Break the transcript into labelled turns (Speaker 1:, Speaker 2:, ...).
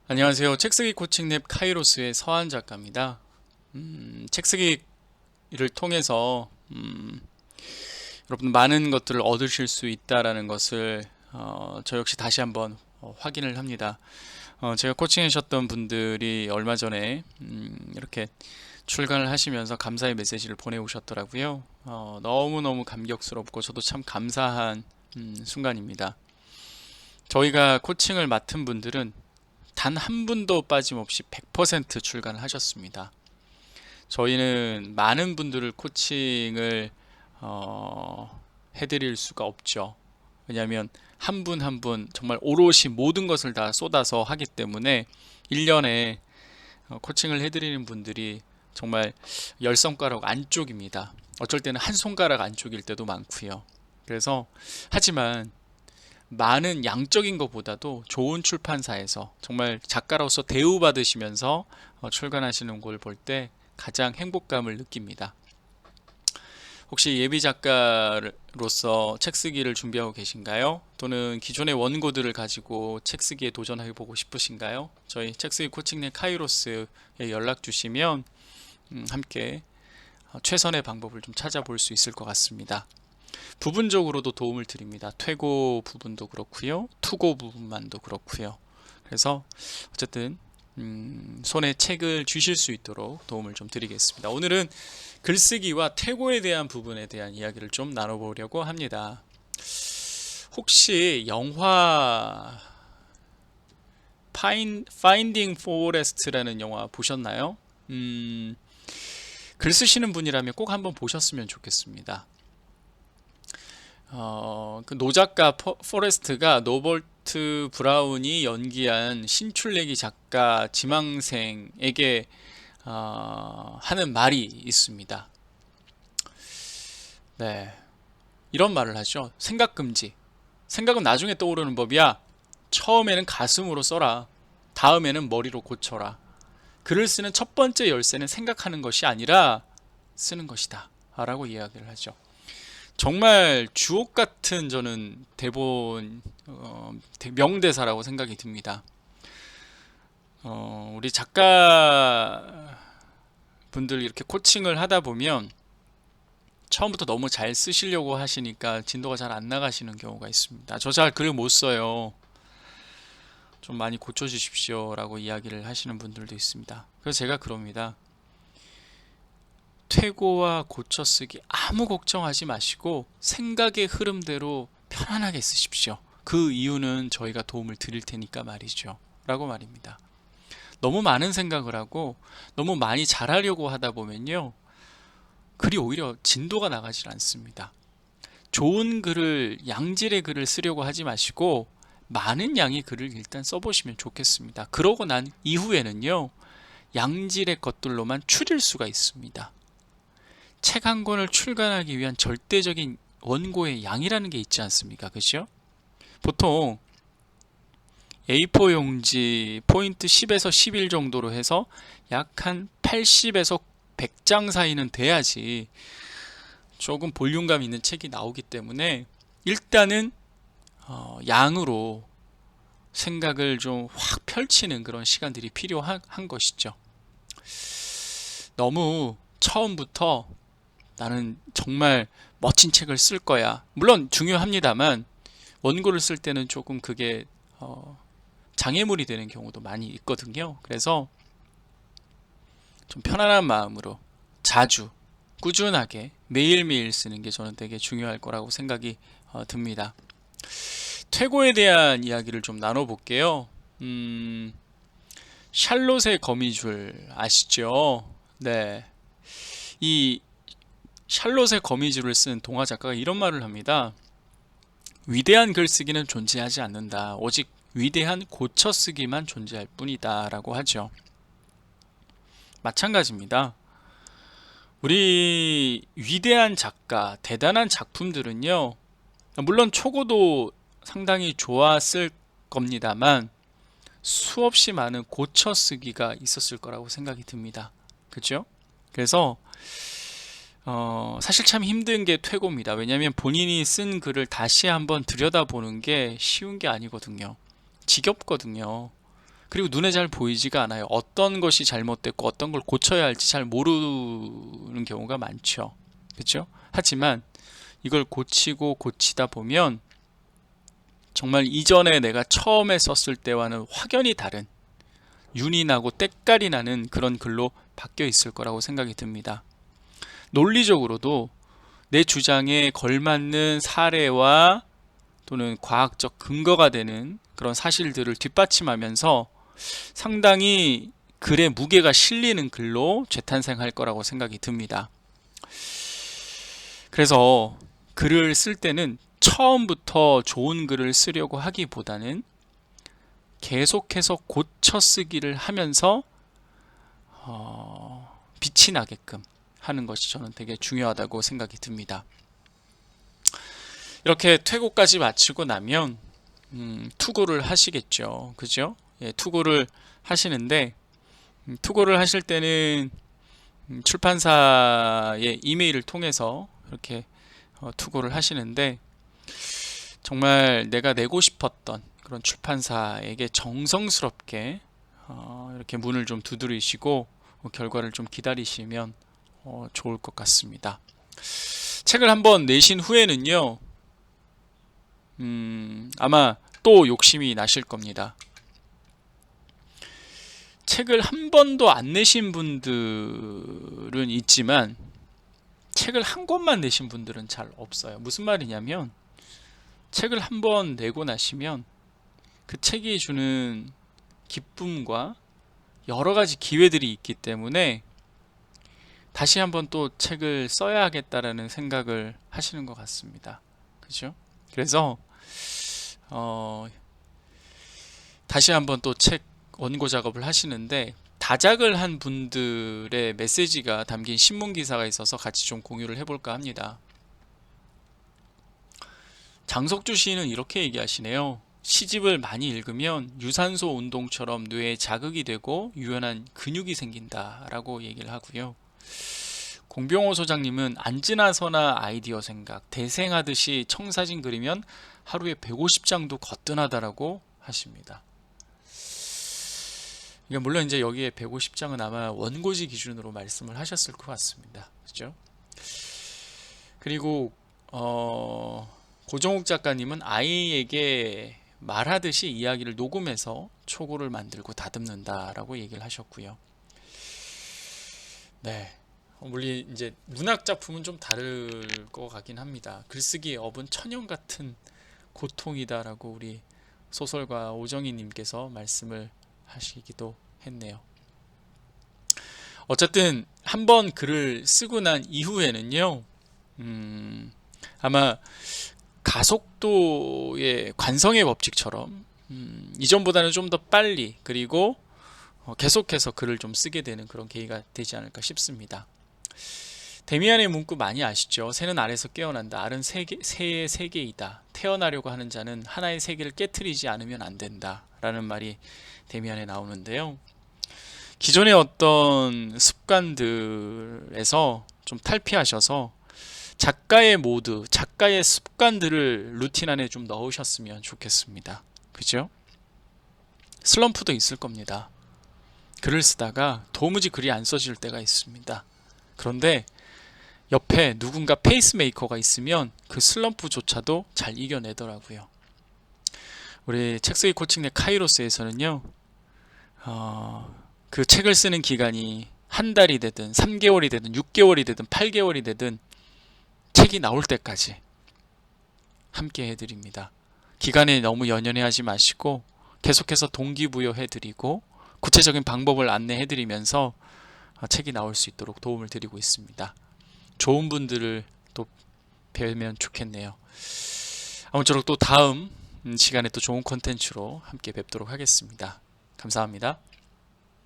Speaker 1: 안녕하세요. 책쓰기 코칭 랩 카이로스의 서한 작가입니다. 책쓰기를 통해서 여러분 많은 것들을 얻으실 수 있다라는 것을 저 역시 다시 한번 확인을 합니다. 제가 코칭하셨던 분들이 얼마 전에 이렇게 출간을 하시면서 감사의 메시지를 보내오셨더라고요. 너무너무 감격스럽고 저도 참 감사한 순간입니다. 저희가 코칭을 맡은 분들은 단 한 분도 빠짐없이 100% 출간을 하셨습니다. 저희는 많은 분들을 코칭을 해드릴 수가 없죠. 왜냐하면 한 분 한 분 정말 오롯이 모든 것을 다 쏟아서 하기 때문에 1년에 코칭을 해드리는 분들이 정말 10손가락 안쪽입니다. 어쩔 때는 한 손가락 안쪽일 때도 많고요. 그래서 하지만 많은 양적인 것보다도 좋은 출판사에서 정말 작가로서 대우받으시면서 출간하시는 걸 볼 때 가장 행복감을 느낍니다. 혹시 예비 작가로서 책 쓰기를 준비하고 계신가요? 또는 기존의 원고들을 가지고 책 쓰기에 도전해보고 싶으신가요? 저희 책 쓰기 코칭넷 카이로스에 연락 주시면 함께 최선의 방법을 좀 찾아볼 수 있을 것 같습니다. 부분적으로도 도움을 드립니다. 퇴고 부분도 그렇고요. 투고 부분만도 그렇고요. 그래서 어쨌든 손에 책을 쥐실 수 있도록 도움을 좀 드리겠습니다. 오늘은 글쓰기와 퇴고에 대한 부분에 대한 이야기를 좀 나눠보려고 합니다. 혹시 영화 파인딩 포레스트라는 영화 보셨나요? 글 쓰시는 분이라면 꼭 한번 보셨으면 좋겠습니다. 그 노작가 포레스트가 노버트 브라운이 연기한 신출내기 작가 지망생에게 하는 말이 있습니다. 네, 이런 말을 하죠. 생각 금지. 생각은 나중에 떠오르는 법이야. 처음에는 가슴으로 써라. 다음에는 머리로 고쳐라. 글을 쓰는 첫 번째 열쇠는 생각하는 것이 아니라 쓰는 것이다. 라고 이야기를 하죠. 정말 주옥 같은 저는 대본 명대사라고 생각이 듭니다. 우리 작가 분들 이렇게 코칭을 하다 보면 처음부터 너무 잘 쓰시려고 하시니까 진도가 잘 안 나가시는 경우가 있습니다. 저 잘 글을 못 써요. 좀 많이 고쳐주십시오라고 이야기를 하시는 분들도 있습니다. 그래서 제가 그럽니다. 퇴고와 고쳐쓰기 아무 걱정하지 마시고 생각의 흐름대로 편안하게 쓰십시오. 그 이유는 저희가 도움을 드릴 테니까 말이죠. 라고 말입니다. 너무 많은 생각을 하고 너무 많이 잘하려고 하다 보면요. 글이 오히려 진도가 나가질 않습니다. 좋은 글을, 양질의 글을 쓰려고 하지 마시고 많은 양의 글을 일단 써보시면 좋겠습니다. 그러고 난 이후에는요. 양질의 것들로만 추릴 수가 있습니다. 책 한 권을 출간하기 위한 절대적인 원고의 양이라는 게 있지 않습니까? 그죠? 보통 A4 용지 포인트 10에서 11 정도로 해서 약 한 80에서 100장 사이는 돼야지 조금 볼륨감 있는 책이 나오기 때문에 일단은 양으로 생각을 좀 확 펼치는 그런 시간들이 필요한 것이죠. 너무 처음부터 나는 정말 멋진 책을 쓸 거야. 물론 중요합니다만 원고를 쓸 때는 조금 그게 장애물이 되는 경우도 많이 있거든요. 그래서 좀 편안한 마음으로 자주 꾸준하게 매일매일 쓰는 게 저는 되게 중요할 거라고 생각이 듭니다. 퇴고에 대한 이야기를 좀 나눠볼게요. 샬롯의 거미줄 아시죠? 네. 이 샬롯의 거미줄을 쓴 동화 작가가 이런 말을 합니다. 위대한 글쓰기는 존재하지 않는다. 오직 위대한 고쳐쓰기만 존재할 뿐이다. 라고 하죠. 마찬가지입니다. 우리 위대한 작가, 대단한 작품들은요, 물론 초고도 상당히 좋았을 겁니다만 수없이 많은 고쳐쓰기가 있었을 거라고 생각이 듭니다. 그죠? 그래서 사실 참 힘든 게 퇴고입니다. 왜냐하면 본인이 쓴 글을 다시 한번 들여다보는 게 쉬운 게 아니거든요. 지겹거든요. 그리고 눈에 잘 보이지가 않아요. 어떤 것이 잘못됐고 어떤 걸 고쳐야 할지 잘 모르는 경우가 많죠. 그렇죠? 하지만 이걸 고치고 고치다 보면 정말 이전에 내가 처음에 썼을 때와는 확연히 다른, 윤이 나고 때깔이 나는 그런 글로 바뀌어 있을 거라고 생각이 듭니다. 논리적으로도 내 주장에 걸맞는 사례와 또는 과학적 근거가 되는 그런 사실들을 뒷받침하면서 상당히 글의 무게가 실리는 글로 재탄생할 거라고 생각이 듭니다. 그래서 글을 쓸 때는 처음부터 좋은 글을 쓰려고 하기보다는 계속해서 고쳐 쓰기를 하면서 빛이 나게끔 하는 것이 저는 되게 중요하다고 생각이 듭니다. 이렇게 퇴고까지 마치고 나면 투고를 하시겠죠. 그죠? 예, 투고를 하시는데 투고를 하실 때는 출판사의 이메일을 통해서 이렇게 투고를 하시는데 정말 내가 내고 싶었던 그런 출판사에게 정성스럽게 이렇게 문을 좀 두드리시고 결과를 좀 기다리시면 좋을 것 같습니다. 책을 한번 내신 후에는요, 아마 또 욕심이 나실 겁니다. 책을 한 번도 안 내신 분들은 있지만 책을 한 권만 내신 분들은 잘 없어요. 무슨 말이냐면 책을 한 번 내고 나시면 그 책이 주는 기쁨과 여러 가지 기회들이 있기 때문에 다시 한번 또 책을 써야겠다라는 생각을 하시는 것 같습니다. 그죠? 그래서 다시 한번 또 책 원고 작업을 하시는데 다작을 한 분들의 메시지가 담긴 신문 기사가 있어서 같이 좀 공유를 해볼까 합니다. 장석주 시인은 이렇게 얘기하시네요. 시집을 많이 읽으면 유산소 운동처럼 뇌에 자극이 되고 유연한 근육이 생긴다라고 얘기를 하고요. 공병호 소장님은 안 지나서나 아이디어 생각, 대생하듯이 청사진 그리면 하루에 150장도 거뜬하다라고 하십니다. 물론 이제 여기에 150장은 아마 원고지 기준으로 말씀을 하셨을 것 같습니다. 그죠? 그리고 고정욱 작가님은 아이에게 말하듯이 이야기를 녹음해서 초고를 만들고 다듬는다라고 얘기를 하셨고요. 네. 물론 이제 문학 작품은 좀 다를 것 같긴 합니다. 글쓰기의 업은 천연 같은 고통이다라고 우리 소설가 오정희님께서 말씀을 하시기도 했네요. 어쨌든 한번 글을 쓰고 난 이후에는요, 아마 가속도의 관성의 법칙처럼 이전보다는 좀 더 빨리 그리고 계속해서 글을 좀 쓰게 되는 그런 계기가 되지 않을까 싶습니다. 데미안의 문구 많이 아시죠? 새는 알에서 깨어난다. 알은 새의 세계이다. 태어나려고 하는 자는 하나의 세계를 깨트리지 않으면 안 된다. 라는 말이 데미안에 나오는데요. 기존의 어떤 습관들에서 좀 탈피하셔서 작가의 모드, 작가의 습관들을 루틴 안에 좀 넣으셨으면 좋겠습니다. 그죠? 슬럼프도 있을 겁니다. 글을 쓰다가 도무지 글이 안 써질 때가 있습니다. 그런데 옆에 누군가 페이스메이커가 있으면 그 슬럼프조차도 잘 이겨내더라고요. 우리 책쓰기 코칭 내 카이로스에서는요, 그 책을 쓰는 기간이 한 달이 되든 3개월이 되든 6개월이 되든 8개월이 되든 책이 나올 때까지 함께 해드립니다. 기간에 너무 연연해하지 마시고 계속해서 동기부여해드리고 구체적인 방법을 안내해드리면서 책이 나올 수 있도록 도움을 드리고 있습니다. 좋은 분들을 또 뵈면 좋겠네요. 아무쪼록 또 다음 시간에 또 좋은 콘텐츠로 함께 뵙도록 하겠습니다. 감사합니다.